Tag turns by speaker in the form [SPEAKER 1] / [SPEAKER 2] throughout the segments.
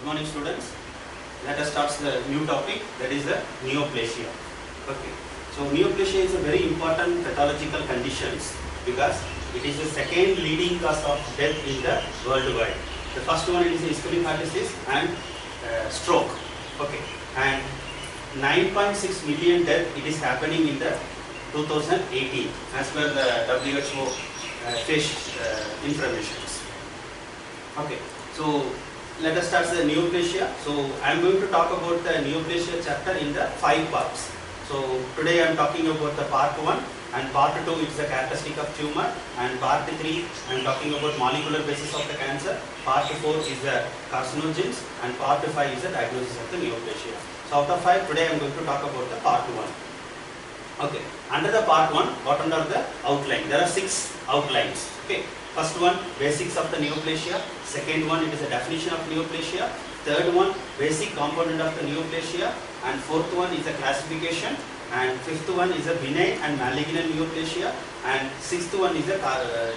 [SPEAKER 1] Good morning, students. Let us start the new topic, that is the neoplasia. Okay. So neoplasia is a very important pathological conditions because it is the second leading cause of death in the worldwide. The first one is ischemic heart disease and stroke. Okay. And 9.6 million death it is happening in the 2018 as per the WHO fish informations. Okay. So let us start the neoplasia. So I am going to talk about the neoplasia chapter in the 5 parts. So today I am talking about the part 1 and part 2 is the characteristic of tumor, and part 3 I am talking about molecular basis of the cancer, part 4 is the carcinogens, and part 5 is the diagnosis of the neoplasia. So out of 5 today I am going to talk about the part 1. Okay, under the part 1 what are the outline? There are 6 outlines. Okay. First one, basics of the neoplasia. Second one, it is a definition of neoplasia. Third one, basic component of the neoplasia. And fourth one is a classification. And fifth one is a benign and malignant neoplasia. And sixth one is a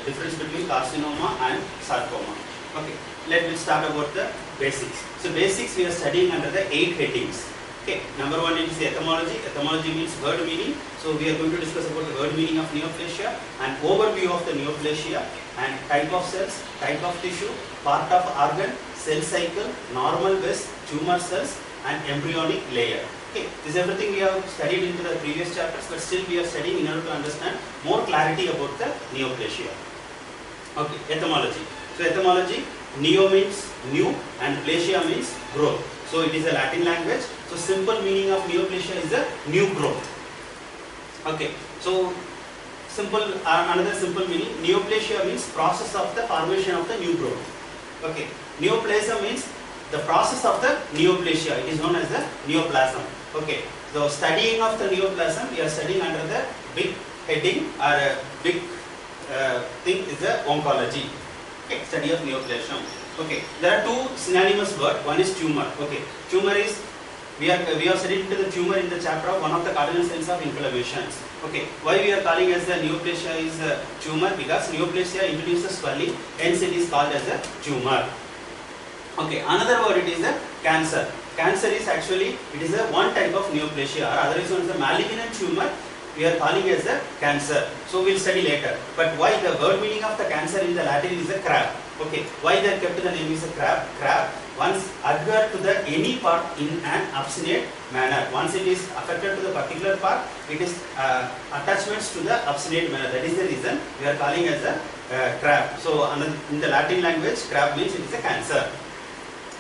[SPEAKER 1] difference between carcinoma and sarcoma. Okay, let me start about the basics. So basics we are studying under the 8 headings. Okay, number 1 is etymology. Etymology means word meaning. So we are going to discuss about the word meaning of neoplasia and overview of the neoplasia and type of cells, type of tissue, part of organ, cell cycle, normal base, tumor cells and embryonic layer. Okay, this is everything we have studied into the previous chapters, but still we are studying in order to understand more clarity about the neoplasia. Okay, etymology. So etymology, neo means new and plasia means growth. So it is a Latin language. So simple meaning of neoplasia is a new growth. Okay, so simple another simple meaning, neoplasia means process of the formation of the new growth. Okay, neoplasia means the process of the neoplasia. It is known as the neoplasm. Okay, so studying of the neoplasm we are studying under the big heading or a big thing is the oncology. Okay, study of neoplasia. Okay, there are 2 synonymous words. One is tumor. Okay, tumor is we are studied into the tumor in the chapter of one of the cardinal signs of inflammations. Okay, why we are calling as the neoplasia is a tumor? Because neoplasia introduces swelling, hence it is called as a tumor. Okay, another word it is a cancer. Cancer is actually it is a one type of neoplasia, or otherwise known as a malignant tumor. We are calling as a cancer. So we will study later. But why the word meaning of the cancer in the Latin is a crab? Okay, why they kept the name is a crab? Crab once adhere to the any part in an obstinate manner. Once it is affected to the particular part, it is attachments to the obstinate manner. That is the reason we are calling as a crab. So in the Latin language, crab means it is a cancer.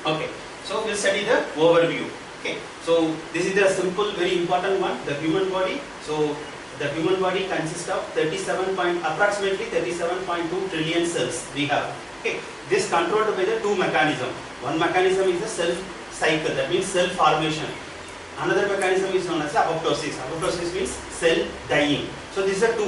[SPEAKER 1] Okay, so we will study the overview. Okay, so this is the simple, very important one, the human body. So the human body consists of approximately 37.2 trillion cells we have. Okay, this controlled by the 2 mechanisms. One mechanism is the cell cycle, that means cell formation. Another mechanism is known as apoptosis. Apoptosis means cell dying. So these are 2.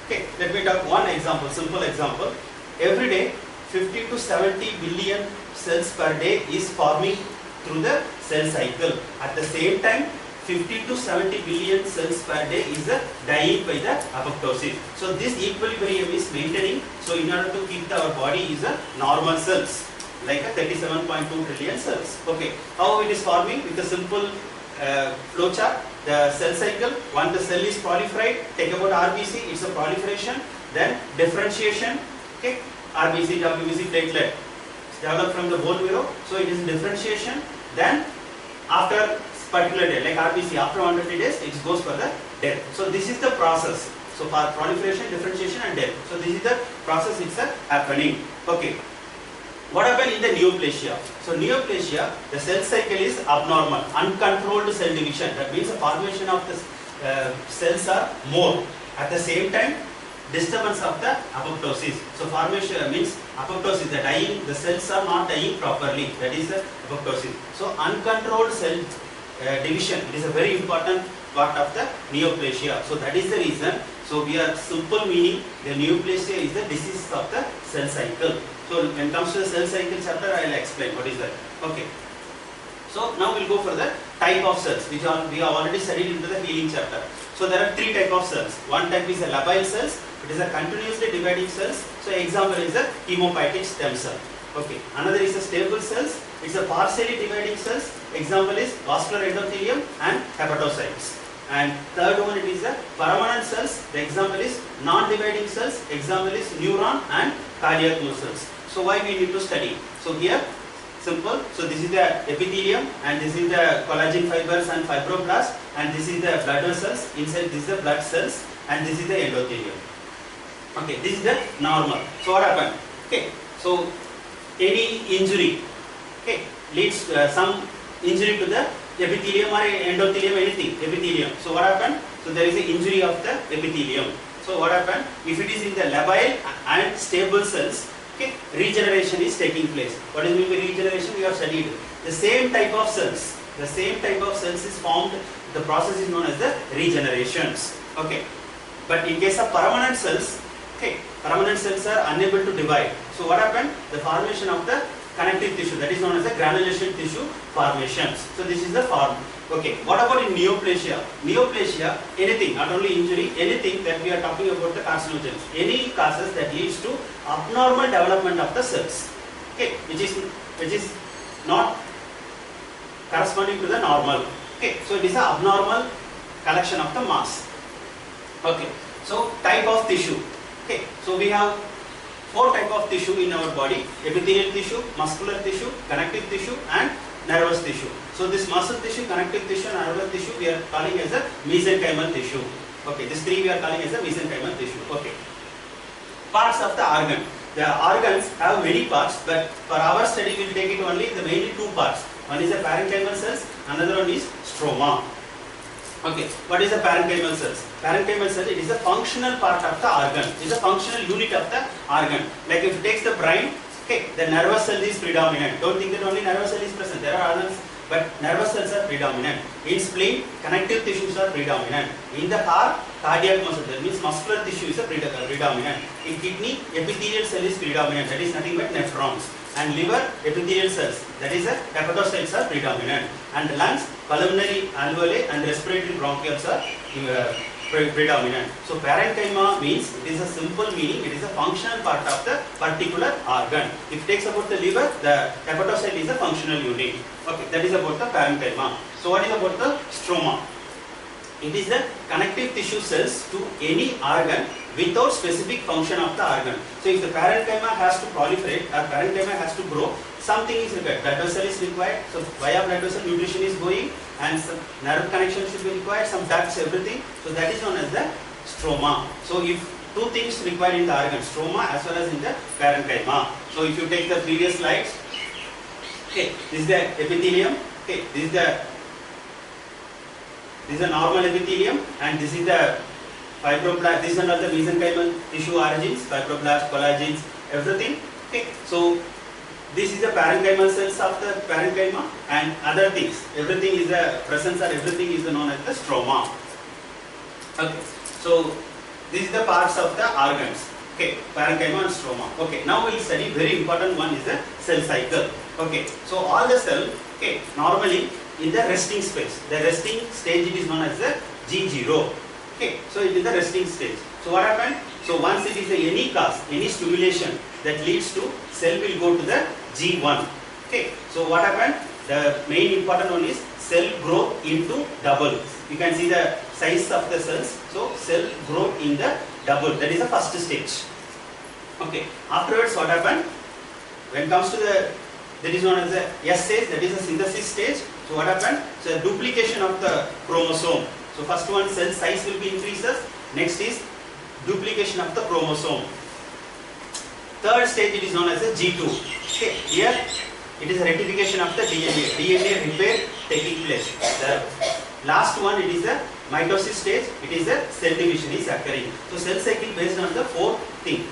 [SPEAKER 1] Okay, let me talk one example, simple example. Every day 50 to 70 billion cells per day is forming through the cell cycle. At the same time 50 to 70 billion cells per day is dying by the apoptosis. So this equilibrium is maintaining. So in order to keep our body is a normal cells like a 37.2 trillion cells. Okay, how it is forming with a simple flow chart. The cell cycle, once the cell is proliferate, take about RBC, it's a proliferation, then differentiation. Okay, RBC, WBC, platelet developed from the bone marrow. So it is differentiation. Then after particular day, like RBC, after 120 days, it goes for the death. So this is the process. So for proliferation, differentiation and death. So this is the process it's happening. Okay. What happened in the neoplasia? So neoplasia, the cell cycle is abnormal, uncontrolled cell division. That means the formation of the cells are more. At the same time, disturbance of the apoptosis. So formation means apoptosis, the dying, the cells are not dying properly. That is the apoptosis. So uncontrolled cell division, it is a very important part of the neoplasia. So that is the reason. So we are simple meaning the neoplasia is the disease of the cell cycle. So when it comes to the cell cycle chapter, I will explain what is that. Okay. So now we will go for the type of cells which we have already studied into the healing chapter. So there are 3 types of cells. One type is a labile cells. It is a continuously dividing cells. So example is a hematopoietic stem cell. Okay. Another is a stable cells. It's a partially dividing cells. Example is vascular endothelium and hepatocytes. And third one, it is a permanent cells. The example is non-dividing cells. Example is neuron and cardiac muscles. So why we need to study? So here, simple. So this is the epithelium, and this is the collagen fibers and fibroblasts, and this is the blood vessels. Inside this is the blood cells, and this is the endothelium. Okay, this is the normal. So what happened? Okay, so any injury, okay, leads some injury to the epithelium or endothelium, anything, epithelium. So what happened? So there is an injury of the epithelium. So what happened? If it is in the labile and stable cells, okay, regeneration is taking place. What is mean by regeneration? We have studied the same type of cells. The same type of cells is formed. The process is known as the regenerations. Okay, but in case of permanent cells, okay, permanent cells are unable to divide. So what happened? The formation of the connective tissue, that is known as the granulation tissue formations. So this is the form. Okay, what about in neoplasia? Neoplasia, anything, not only injury, anything that we are talking about the carcinogens, any causes that leads to abnormal development of the cells, okay, which is not corresponding to the normal. Okay, so it is an abnormal collection of the mass. Okay, so type of tissue. Okay, so we have 4 types of tissue in our body: epithelial tissue, muscular tissue, connective tissue, and nervous tissue. So this muscle tissue, connective tissue, and nervous tissue we are calling as a mesenchymal tissue. Okay, these 3 we are calling as a mesenchymal tissue. Okay. Parts of the organ. The organs have many parts, but for our study we will take it only the mainly 2 parts. One is the parenchymal cells, another one is stroma. Okay, what is the parenchymal cells? Parenchymal cell, it is a functional part of the organ. It is a functional unit of the organ. Like if it takes the brain, okay, the nervous cell is predominant. Don't think that only nervous cell is present. There are others, but nervous cells are predominant. In spleen, connective tissues are predominant. In the heart, cardiac muscle, that means muscular tissue is a predominant. In kidney, epithelial cell is predominant. That is nothing but nephrons. And liver, epithelial cells, that is a hepatocytes are predominant. And lungs, pulmonary alveoli and respiratory bronchioles are predominant. So parenchyma means, it is a simple meaning, it is a functional part of the particular organ. If it takes about the liver, the hepatocyte is a functional unit. Okay, that is about the parenchyma. So what is about the stroma? It is the connective tissue cells to any organ without specific function of the organ. So if the parenchyma has to proliferate or parenchyma has to grow, something is required. Blood vessel is required. So via blood vessel nutrition is going, and some nerve connection should be required, some ducts, everything. So that is known as the stroma. So if 2 things required in the organ, stroma as well as in the parenchyma. So if you take the previous slides, okay, this is the epithelium. Okay, this is a normal epithelium, and this is the fibroblast. These are all the mesenchymal tissue origins, fibroblasts, collagens, everything. Okay, so this is the parenchymal cells of the parenchyma, and other things. Everything is the presence, or everything is known as the stroma. Okay, so this is the parts of the organs. Okay, parenchyma and stroma. Okay, now we will study very important one is the cell cycle. Okay, so all the cell, okay, normally in the resting space. The resting stage, it is known as the G0. Okay, so it is the resting stage. So what happened? So once it is any cause, any stimulation that leads to, cell will go to the G1. Okay, so what happened? The main important one is cell growth into double. You can see the size of the cells. So cell growth in the double. That is the first stage. Okay, afterwards what happened? When it comes to the, that is known as the S stage, that is the synthesis stage. So what happened? So duplication of the chromosome. So first one, cell size will be increases. Next is duplication of the chromosome. Third stage, it is known as the G2. Okay, here it is a rectification of the DNA. DNA repair taking place. The last one, it is the mitosis stage. It is a cell division is occurring. So cell cycle based on the 4 things: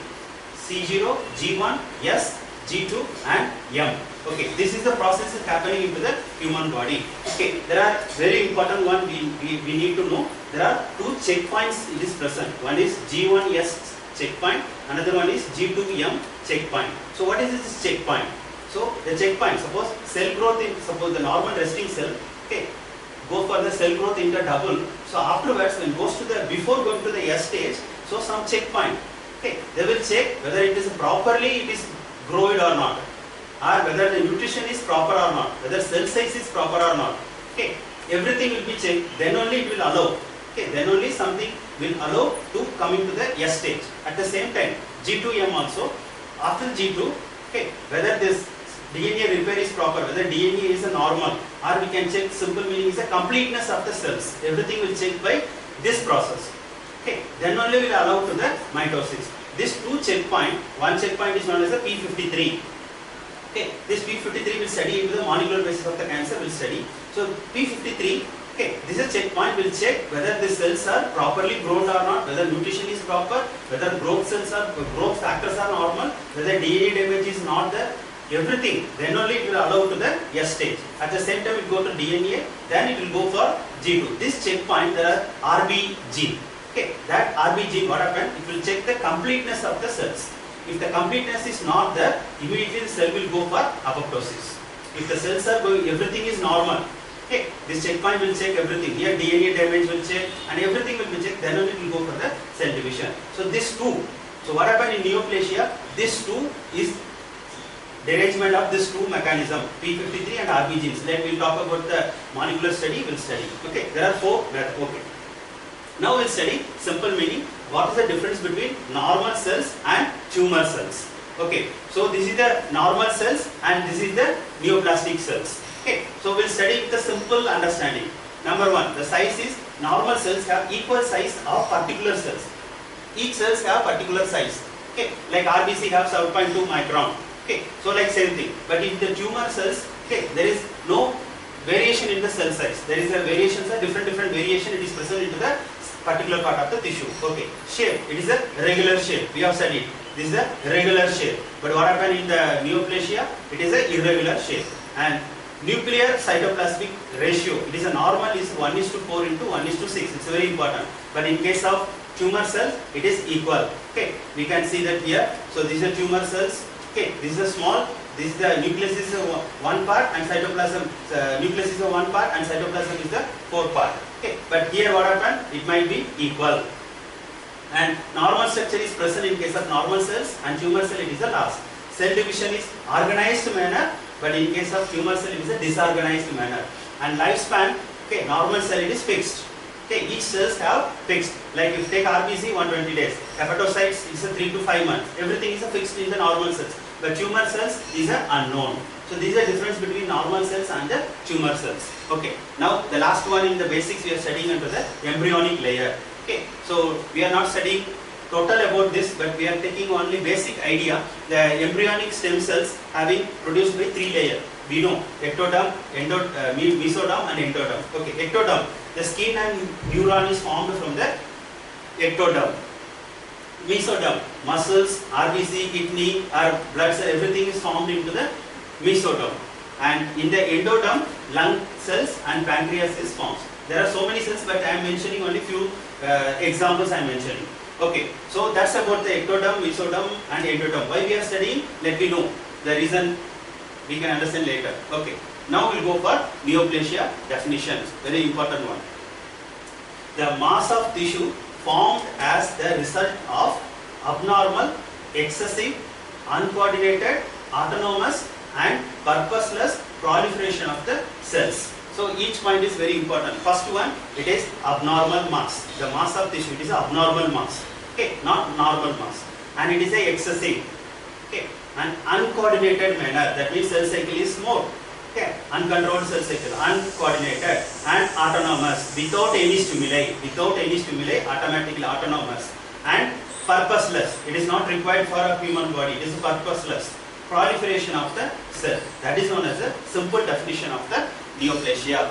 [SPEAKER 1] C0, G1, S, G2 and M. Okay, this is the process is happening into the human body. Okay, there are very important one we need to know. There are 2 checkpoints it is present. One is G1S checkpoint, another one is G2M checkpoint. So what is this checkpoint? So the checkpoint, suppose cell growth in, suppose the normal resting cell, okay, go for the cell growth into double. So afterwards when goes to the, before going to the S stage, so some checkpoint, okay, they will check whether it is properly it is growed or not. or whether the nutrition is proper or not, whether cell size is proper or not. Okay, everything will be checked. Then only it will allow. Okay, then only something will allow to come into the S stage. At the same time, G2M also. After G2, okay, whether this DNA repair is proper, whether DNA is a normal, or we can check, simple meaning is a completeness of the cells. Everything will check by this process. Okay, then only will allow to the mitosis. This two checkpoint, one checkpoint is known as a P53. Okay, this P53 will study into the molecular basis of the cancer, will study. So P53, okay, this is checkpoint, will check whether the cells are properly grown or not, whether nutrition is proper, whether growth factors are normal, whether DNA damage is not there, everything. Then only it will allow to the S stage. At the same time it will go to DNA, then it will go for G2. This checkpoint, there are RB gene. Okay, that RB gene, what happened? It will check the completeness of the cells. If the completeness is not there, immediately the cell will go for apoptosis. If the cells are going, everything is normal. Okay, this checkpoint will check everything. Here DNA damage will check and everything will be checked. Then only it will go for the cell division. So this two. So what happened in neoplasia? This two is derangement of this two mechanism, P53 and RB genes. Like we'll talk about the molecular study. We'll study. Okay, there are four. Okay. Now we'll study simple meaning. What is the difference between normal cells and tumor cells? Okay, so this is the normal cells and this is the neoplastic cells. Okay, so we'll study with the simple understanding. Number one, the size is normal cells have equal size of particular cells. Each cells have particular size. Okay, like RBC have 7.2 micron. Okay, so like same thing. But in the tumor cells, okay, there is no variation in the cell size. There is a variations, a different variation. It is present into the particular part of the tissue. Okay, shape, it is a regular shape. We have studied. This is a regular shape. But what happened in the neoplasia? It is a irregular shape. And nuclear cytoplasmic ratio, it is a normal is 1:4 into 1:6. It's very important. But in case of tumor cells, it is equal. Okay, we can see that here. So these are tumor cells. Okay, this is a small. This is the nucleus is one part and cytoplasm. Nucleus is one part and cytoplasm is the fourth part. Okay, but here what happened? It might be equal. And normal structure is present in case of normal cells and tumor cell it is the last. Cell division is organized manner, but in case of tumor cell it is a disorganized manner. And lifespan, okay, normal cell it is fixed. Okay, each cells have fixed. Like if you take RBC 120 days, hepatocytes is a 3 to 5 months. Everything is a fixed in the normal cells. But tumor cells is a unknown. So this is the difference between normal cells and the tumor cells. Okay, now the last one in the basics we are studying under the embryonic layer. Okay, so we are not studying total about this, but we are taking only basic idea. The embryonic stem cells having produced by 3 layers. We know ectoderm, mesoderm and endoderm. Okay, ectoderm, the skin and neuron is formed from the ectoderm. Mesoderm, muscles, RBC, kidney, or blood cell, everything is formed into the mesoderm. And in the endoderm, lung cells and pancreas is formed. There are so many cells, but I am mentioning only few examples I am mentioning. Okay, so that's about the ectoderm, mesoderm and endoderm. Why we are studying? Let me know. The reason we can understand later. Okay, now we will go for neoplasia definitions. Very important one. The mass of tissue formed as the result of abnormal, excessive, uncoordinated, autonomous and purposeless proliferation of the cells. So each point is very important. First one, it is abnormal mass. The mass of tissue, it is abnormal mass. Okay, not normal mass. And it is a excessive. Okay, an uncoordinated manner. That means cell cycle is more. Okay, uncontrolled cell cycle, uncoordinated and autonomous, without any stimuli, automatically autonomous and purposeless. It is not required for a human body. It is purposeless proliferation of the cell. That is known as a simple definition of the neoplasia.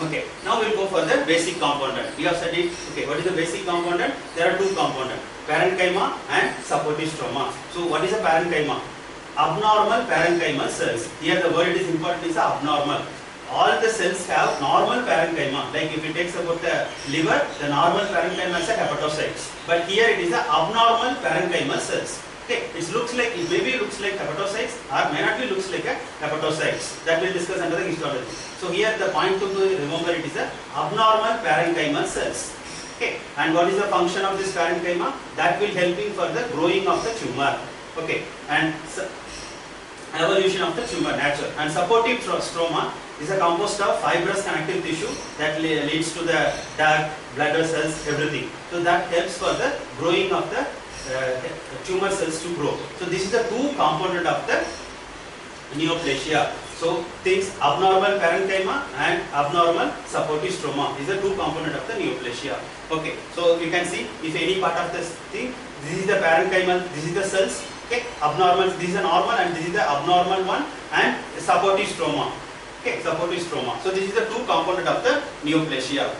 [SPEAKER 1] Okay, now we will go for the basic component. We have studied, okay, what is the basic component? There are two components, parenchyma and supportive stroma. So what is a parenchyma? Abnormal parenchymal cells. Here the word is important, is abnormal. All the cells have normal parenchyma. Like if it takes about the liver, the normal parenchyma is hepatocytes. But here it is the abnormal parenchymal cells. Okay, it looks like, it maybe looks like hepatocytes or may not be looks like a hepatocytes. That we'll discuss under the histology. So here the point to remember, it is the abnormal parenchymal cells. Okay, and what is the function of this parenchyma? That will helping for the growing of the tumor. Okay, and evolution of the tumor nature. And supportive stroma is a composed of fibrous connective tissue that leads to the dark blood vessels, everything. So that helps for the growing of the tumor cells to grow. So this is the two component of the neoplasia. So things abnormal parenchyma and abnormal supportive stroma is the two component of the neoplasia. Okay, so you can see if any part of this thing, this is the parenchymal, this is the cells. Okay, abnormal, this is a normal and this is the abnormal one, and supportive stroma. Okay, supportive stroma. So this is the two component of the neoplasia.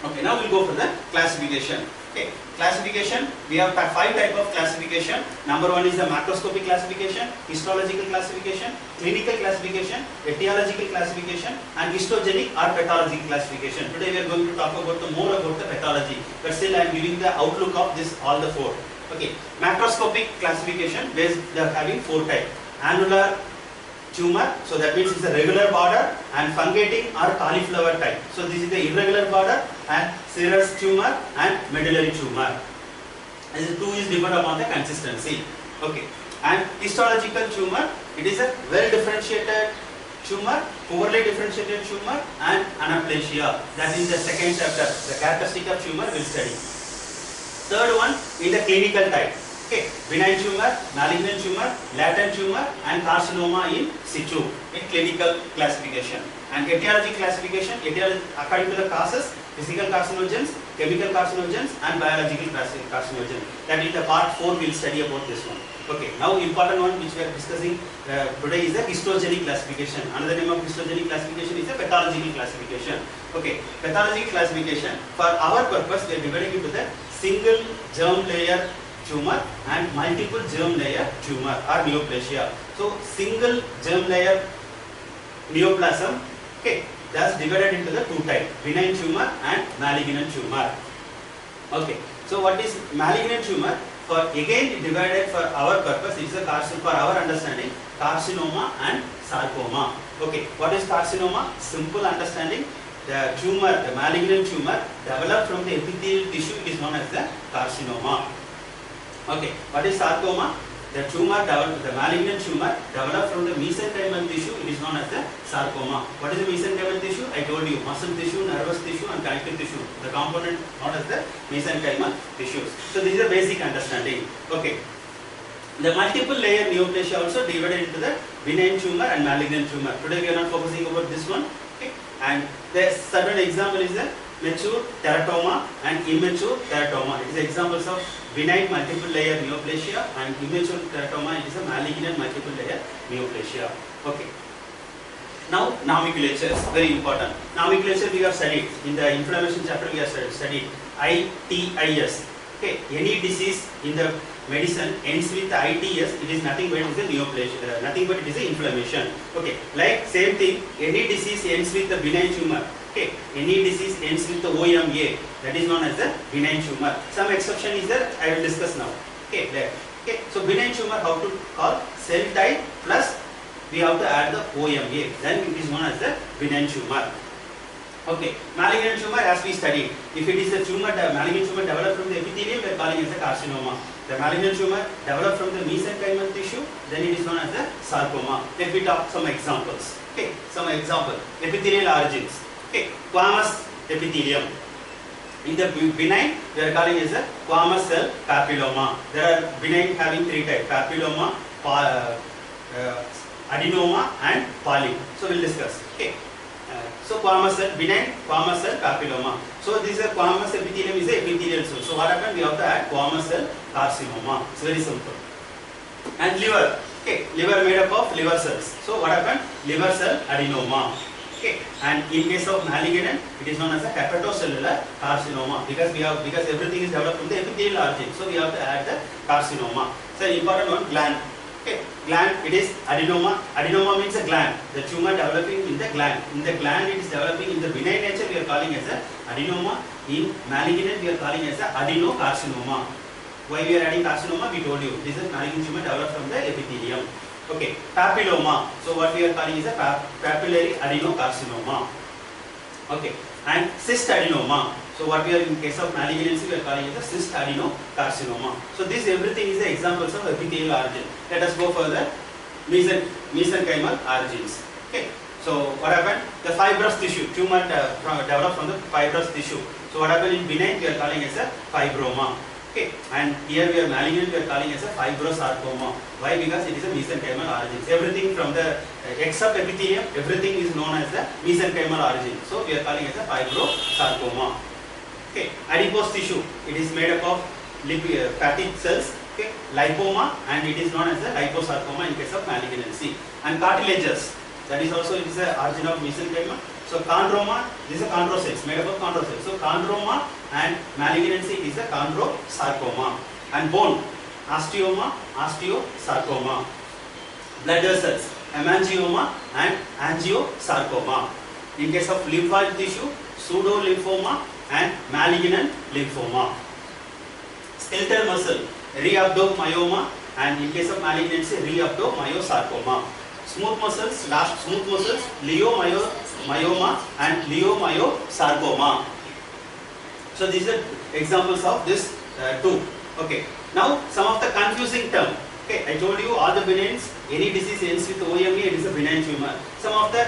[SPEAKER 1] Okay, now we'll go for the classification. Okay, classification, we have 5 type of classification. Number 1 is the macroscopic classification, histological classification, clinical classification, etiological classification, and histogenic or pathologic classification. Today we are going to talk about more about the pathology, but still I am giving the outlook of this all the 4. Okay, macroscopic classification, where they are having 4 types. Annular tumor, so that means it's a regular border, and fungating or cauliflower type. So this is the irregular border, and serous tumor and medullary tumor. This 2 is dependent upon the consistency. Okay, and histological tumor, it is a well differentiated tumor, poorly differentiated tumor, and anaplasia. That is the second chapter. The characteristic of tumor will study. Third one in the clinical type. Okay, benign tumor, malignant tumor, latent tumor, and carcinoma in situ in clinical classification. And etiology classification, according to the causes, physical carcinogens, chemical carcinogens, and biological carcinogens. That is the part 4 we will study about this one. Okay, now important one which we are discussing today is the histogenic classification. Another name of histogenic classification is the pathological classification. Okay, pathological classification, for our purpose we are dividing into the single germ layer tumor and multiple germ layer tumor or neoplasia. So single germ layer neoplasm, okay, that's divided into the 2 types, benign tumor and malignant tumor. Okay, so what is malignant tumor? For again divided for our purpose, it is a for our understanding, carcinoma and sarcoma. Okay, what is carcinoma? Simple understanding, the tumor, the malignant tumor developed from the epithelial tissue, it is known as the carcinoma. Okay, what is sarcoma? The tumor developed, the malignant tumor developed from the mesenchymal tissue, it is known as the sarcoma. What is the mesenchymal tissue? I told you, muscle tissue, nervous tissue, and connective tissue. The component known as the mesenchymal tissues. So this is a basic understanding. Okay. The multiple layer neoplasia also divided into the benign tumor and malignant tumor. Today we are not focusing about this one. Okay. And the certain example is the mature teratoma and immature teratoma. It is examples of benign multiple layer neoplasia, and immature teratoma, it is a malignant multiple layer neoplasia. Okay. Now nomenclature is very important. Nomenclature we have studied in the inflammation chapter. We have studied ITIS. Okay, any disease in the medicine ends with ITS, it is nothing but it is a neoplasia, nothing but it is a inflammation. Okay, like same thing, any disease ends with the benign tumor. Okay, any disease ends with the OMA, that is known as the benign tumor. Some exception is there, I will discuss now. Okay, there. Okay, so benign tumor, how to call? Cell type plus we have to add the OMA, then it is known as the benign tumor. Okay, malignant tumor, as we studied, if it is a tumor, the malignant tumor developed from the epithelium, we are calling it as a carcinoma. The malignant tumor developed from the mesenchymal tissue, then it is known as the sarcoma. Let me talk some examples. Okay, some example. Epithelial origins. Okay, squamous epithelium. In the benign, we are calling it as a squamous cell papilloma. There are benign having 3 types: papilloma, adenoma, and polyp. So we will discuss. Okay. So squamous cell, benign squamous cell papilloma. So this is a squamous epithelium is a epithelial cell. So what happened? We have to add squamous cell carcinoma. It's very simple. And liver. Okay, liver made up of liver cells. So what happened? Liver cell adenoma. Okay, and in case of malignant, it is known as a hepatocellular carcinoma because everything is developed from the epithelial origin. So we have to add the carcinoma. So important one, gland. Okay, gland, it is adenoma. Adenoma means a gland. The tumor developing in the gland. In the gland, it is developing in the benign nature. We are calling as a adenoma. In malignant, we are calling as a adenocarcinoma. Why we are adding carcinoma? We told you. This is malignant tumor developed from the epithelium. Okay, papilloma. So what we are calling is a papillary adenocarcinoma. Okay, and cyst adenoma. So what we are in case of malignancy, we are calling it a cyst adenocarcinoma. So this everything is the examples of epithelial origin. Let us go further. mesenchymal origins. Okay. So what happened? The fibrous tissue, tumor developed from the fibrous tissue. So what happened in benign, we are calling as a fibroma. Okay, and here we are malignant, we are calling as a fibrosarcoma. Why? Because it is a mesenchymal origin. Everything from the except epithelium, everything is known as the mesenchymal origin. So we are calling as a fibrosarcoma. Okay, adipose tissue, it is made up of fatty cells. Okay, lipoma, and it is known as the liposarcoma in case of malignancy. And cartilages, that is also it is the origin of mesenchyma. So chondroma, this is a chondrocytes, made up of chondrocytes. So chondroma and malignancy is a chondrosarcoma. And bone, osteoma, osteosarcoma. Blood vessels, hemangioma and angiosarcoma. In case of lymphoid tissue, pseudolymphoma and malignant lymphoma. Skeletal muscle, rhabdomyoma, and in case of malignancy, rhabdomyosarcoma. Smooth muscles, leiomyoma and leiomyosarcoma. So these are examples of this two. Okay. Now some of the confusing term. Okay, I told you all the benigns, any disease ends with OME, it is a benign tumor. Some of the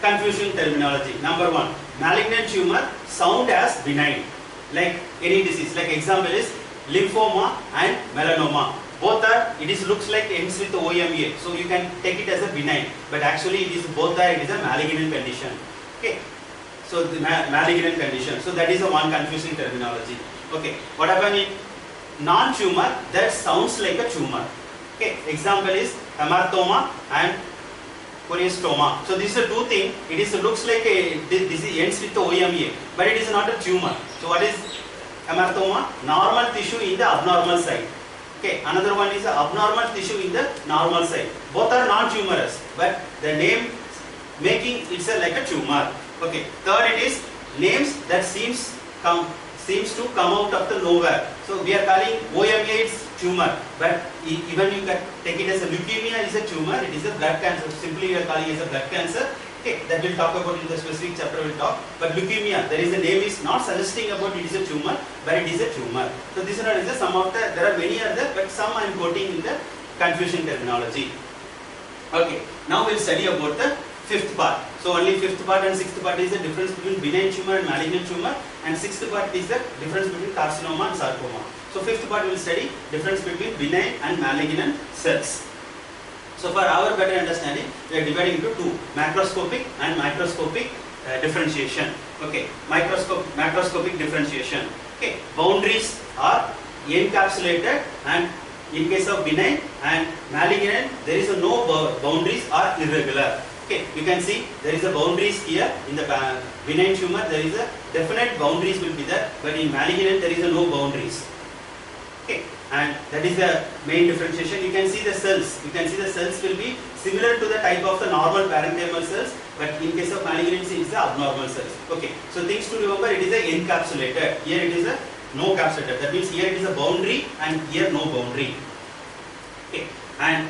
[SPEAKER 1] confusing terminology. Number one, malignant tumor sound as benign, like any disease. Like example is lymphoma and melanoma. Both are, it is looks like ends with OMA, so you can take it as a benign, but actually it is both are, it is a malignant condition. Okay, so the malignant condition. So that is a one confusing terminology. Okay, what happened in non-tumor that sounds like a tumor. Okay, example is hamartoma and coriostoma. So these are two things. It is looks like a this ends with the OMA, but it is not a tumor. So what is hamartoma? Normal tissue in the abnormal side. Okay, another one is abnormal tissue in the normal side. Both are non-tumorous, but the name making it's like a tumor. Okay, third it is names that seems to come out of the nowhere. So we are calling OMA it's tumor, but even you can take it as a leukemia is a tumor. It is a blood cancer. Simply we are calling it as a blood cancer. Okay, that we'll talk about in the specific chapter we'll talk. But leukemia, there is a name is not suggesting about it is a tumor, but it is a tumor. So this is some of the, there are many other, but some I am quoting in the confusion terminology. Okay, now we'll study about the fifth part. So only fifth part and sixth part is the difference between benign tumor and malignant tumor, and sixth part is the difference between carcinoma and sarcoma. So fifth part will study difference between benign and malignant cells. So for our better understanding, we are dividing into two, macroscopic and microscopic differentiation. Okay, macroscopic differentiation. Okay, boundaries are encapsulated, and in case of benign and malignant, there is no boundaries are irregular. Okay, you can see there is a boundaries here in the benign tumor. There is a definite boundaries will be there, but in malignant there is no boundaries. Okay, and that is the main differentiation. You can see the cells. You can see the cells will be similar to the type of the normal parenchymal cells, but in case of malignancy, it is the abnormal cells. Okay, so things to remember: it is a encapsulated. Here it is a no capsulated. That means here it is a boundary, and here no boundary. Okay, and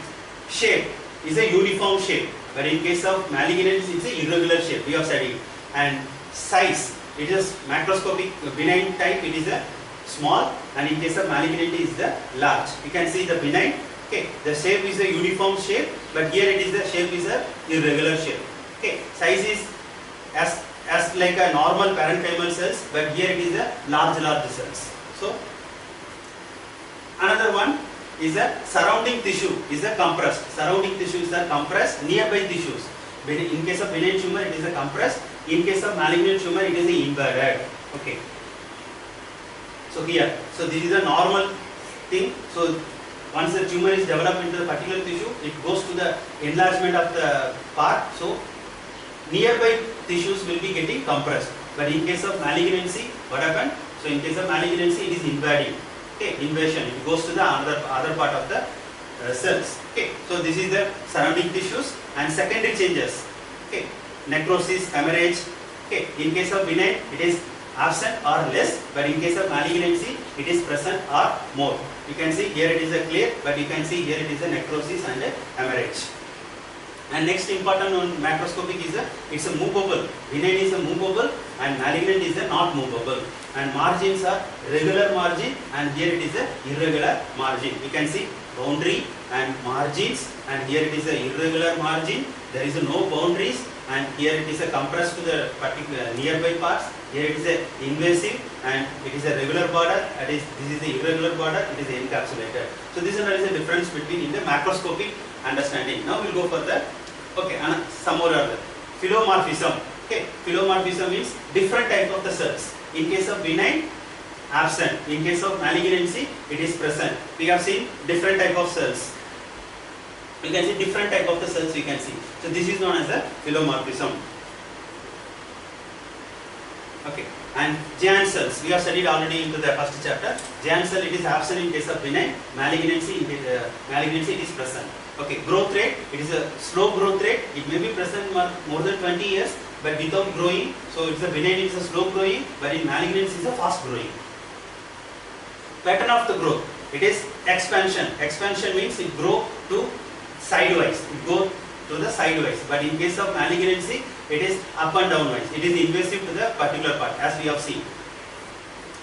[SPEAKER 1] shape is a uniform shape, but in case of malignancy, it's a irregular shape. We have studied. And size, it is macroscopic benign type. It is a small, and in case of malignancy is the large. You can see the benign. Okay, the shape is a uniform shape, but here it is the shape is a irregular shape. Okay, size is as like a normal parenchymal cells, but here it is a large cells. So another one is a surrounding tissue is a compressed. Surrounding tissues are compressed. Nearby tissues. In case of benign tumor, it is a compressed. In case of malignant tumor, it is a invaded. Okay. So here, so this is a normal thing. So once the tumor is developed into the particular tissue, it goes to the enlargement of the part. So nearby tissues will be getting compressed. But in case of malignancy, what happened? So in case of malignancy, it is invading. Okay, invasion. It goes to the other part of the cells. Okay, so this is the surrounding tissues and secondary changes. Okay, necrosis, hemorrhage. Okay, in case of benign, it is absent or less, but in case of malignancy, it is present or more. You can see here it is a clear, but you can see here it is a necrosis and a hemorrhage. And next important on macroscopic is it's a movable. Benign is a movable and malignant is a not movable. And margins are regular margin, and here it is a irregular margin. You can see boundary and margins, and here it is a irregular margin. There is no boundaries, and here it is a compressed to the particular nearby parts. Here it is a invasive, and it is a regular border. That is, this is the irregular border. It is encapsulated. So this is the difference between in the macroscopic understanding. Now we'll go for the some more other phylomorphism. Okay, phylomorphism means different type of the cells. In case of benign, absent. In case of malignancy, it is present. We have seen different type of cells. You can see different type of the cells you can see. So this is known as a phylomorphism. Okay, and Giant cells, we have studied already into the first chapter. Giant cell, it is absent in case of benign, malignancy it is present. Okay, growth rate, it is a slow growth rate. It may be present more than 20 years, but without growing. So it's a benign, it's a slow growing, but in malignancy it's a fast growing. Pattern of the growth, it is expansion. Expansion means it grow to sidewise. It go to the sidewise. But in case of malignancy, it is up and downwise. It is invasive to the particular part, as we have seen.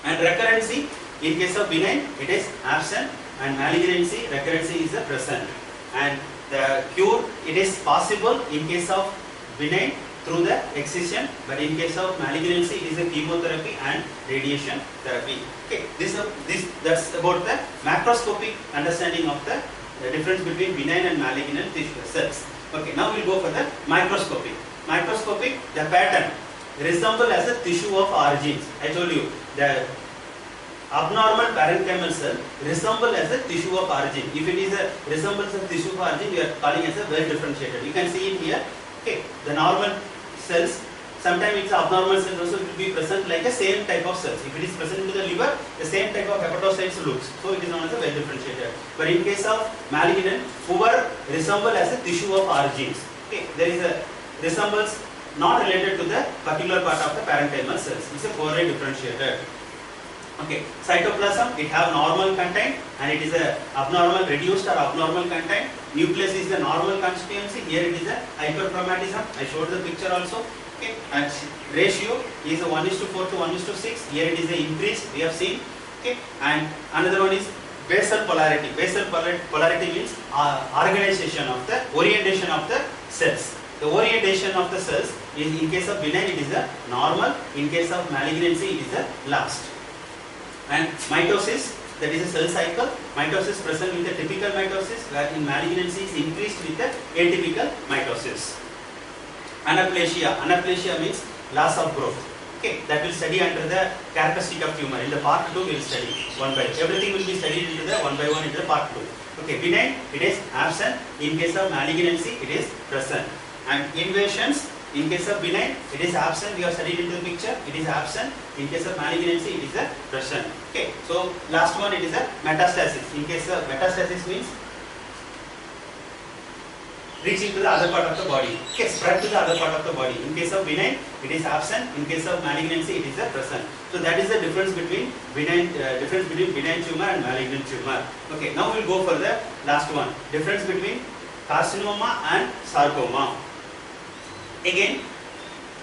[SPEAKER 1] And recurrency, in case of benign, it is absent, and malignancy, recurrency is the present. And the cure, it is possible in case of benign through the excision, but in case of malignancy, it is a chemotherapy and radiation therapy. Okay, that's about the macroscopic understanding of the difference between benign and malignant cells. Okay, now we'll go for the microscopic. Microscopic, the pattern resemble as a tissue of origins. I told you the abnormal parenchymal cell resemble as a tissue of origin. If it is a resembles a tissue of origin, we are calling as a well differentiated. You can see it here. Okay, the normal cells, sometimes it's abnormal cells also will be present like the same type of cells. If it is present into the liver, the same type of hepatocytes looks. So it is known as a well differentiated. But in case of malignant, poor resemble as a tissue of origins. Okay, there is a resembles not related to the particular part of the parenchymal cells. It's a poorly differentiated. Okay, cytoplasm, it have normal content and it is a abnormal reduced or abnormal content. Nucleus is the normal constituency. Here it is a hyperchromatism. I showed the picture also. Okay, and ratio is a 1:4 to 1:6. Here it is a increase. We have seen. Okay, and another one is basal polarity. Basal polarity means organization of the orientation of the cells. The orientation of the cells is, in case of benign, it is a normal. In case of malignancy, it is a last. And mitosis, that is a cell cycle. Mitosis present with the typical mitosis, where in malignancy is increased with the atypical mitosis. Anaplasia. Anaplasia means loss of growth. Okay, that will study under the characteristic of tumor. In the part 2, we will study one by one. Everything will be studied into the one by one into the part 2. Okay, benign, it is absent. In case of malignancy, it is present. And invasions, in case of benign, it is absent. We have studied into the picture. It is absent. In case of malignancy, it is a present. Okay. So last one, it is a metastasis. In case of metastasis means reaching to the other part of the body. Okay, spread to the other part of the body. In case of benign, it is absent. In case of malignancy, it is a present. So that is the difference between benign tumor and malignant tumor. Okay. Now we will go for the last one. Difference between carcinoma and sarcoma. Again,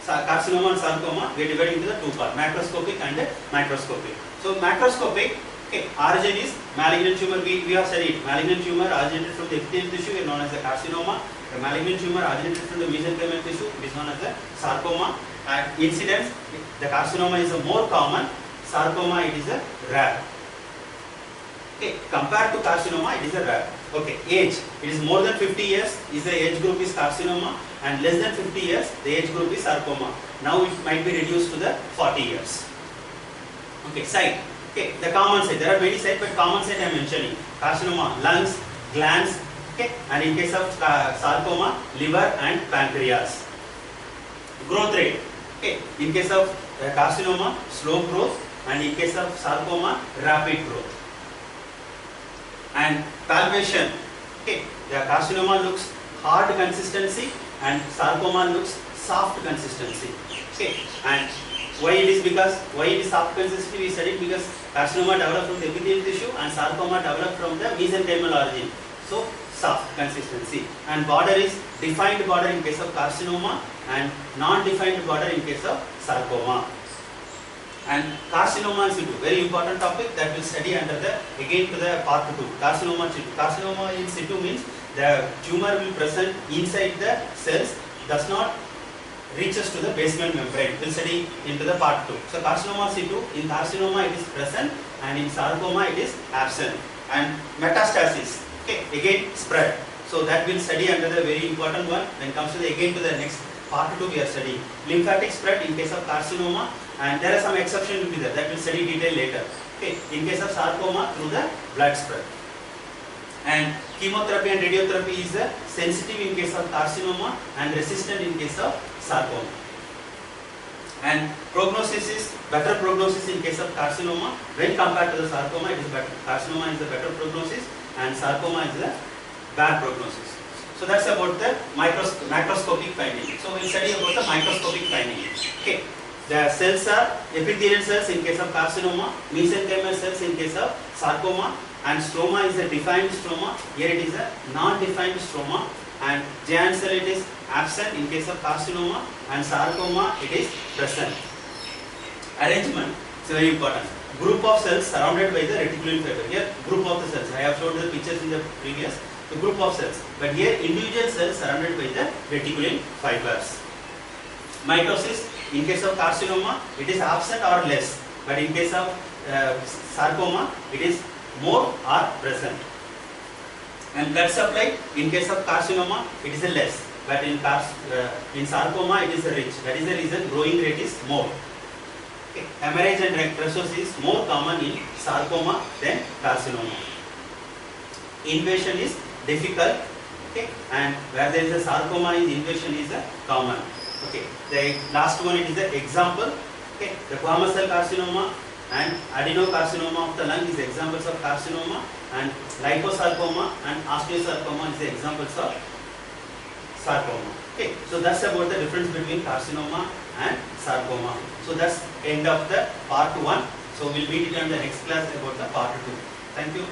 [SPEAKER 1] carcinoma and sarcoma, we are dividing into the two parts, macroscopic and microscopic. So macroscopic, okay, origin is malignant tumor. We have studied malignant tumor originated from the epithelial tissue is known as the carcinoma. The malignant tumor originated from the mesenchymal tissue, it is known as the sarcoma. And incidence, the carcinoma is a more common, sarcoma it is a rare. Okay, compared to carcinoma, it is a rare. Okay, age, it is more than 50 years is the age group is carcinoma, and less than 50 years the age group is sarcoma. Now it might be reduced to the 40 years. Okay, site. Okay, the common site. There are many sites, but common site I am mentioning. Carcinoma, lungs, glands. Okay, and in case of sarcoma, liver and pancreas. Growth rate. Okay, in case of carcinoma, slow growth, and in case of sarcoma, rapid growth. And palpation. Okay, the carcinoma looks hard consistency and sarcoma looks soft consistency. Okay, and why it is soft consistency we studied because carcinoma developed from the epithelial tissue and sarcoma developed from the mesenchymal origin. So soft consistency, and border is defined border in case of carcinoma and non-defined border in case of sarcoma. And carcinoma in situ, very important topic that will study under the again to the part 2. Carcinoma in situ. Carcinoma in situ means the tumor will present inside the cells, does not reaches to the basement membrane. We'll study into the part 2. So carcinoma situ, in carcinoma it is present and in sarcoma it is absent. And metastasis, okay, again spread. So that will study under the very important one. When it comes to the again to the next part 2 we are studying. Lymphatic spread in case of carcinoma, and there are some exception will be there that will study detail later. Okay, in case of sarcoma through the blood spread. And chemotherapy and radiotherapy is sensitive in case of carcinoma and resistant in case of sarcoma. And prognosis is better prognosis in case of carcinoma when compared to the sarcoma. It is better. Carcinoma is the better prognosis and sarcoma is the bad prognosis. So that's about the macroscopic finding. So we'll study about the microscopic finding. Okay, the cells are epithelial cells in case of carcinoma, mesenchymal cells in case of sarcoma, and stroma is a defined stroma. Here it is a non-defined stroma, and giant cell it is absent in case of carcinoma, and sarcoma it is present. Arrangement is very important. Group of cells surrounded by the reticulin fiber. Here group of the cells. I have showed the pictures in the previous. The group of cells, but here individual cells surrounded by the reticulin fibers. Mitosis in case of carcinoma it is absent or less, but in case of sarcoma it is more or present. And blood supply in case of carcinoma it is less, but in sarcoma it is rich. That is the reason growing rate is more. Okay. Hemorrhage and necrosis is more common in sarcoma than carcinoma. Invasion is difficult, okay, and where there is a sarcoma, invasion is a common. Okay, the last one it is the example. Okay, the squamous cell carcinoma and adenocarcinoma of the lung is examples of carcinoma, and liposarcoma and osteosarcoma is the examples of sarcoma. Okay, so that's about the difference between carcinoma and sarcoma. So that's end of the part 1. So we'll meet it on the next class about the part 2. Thank you.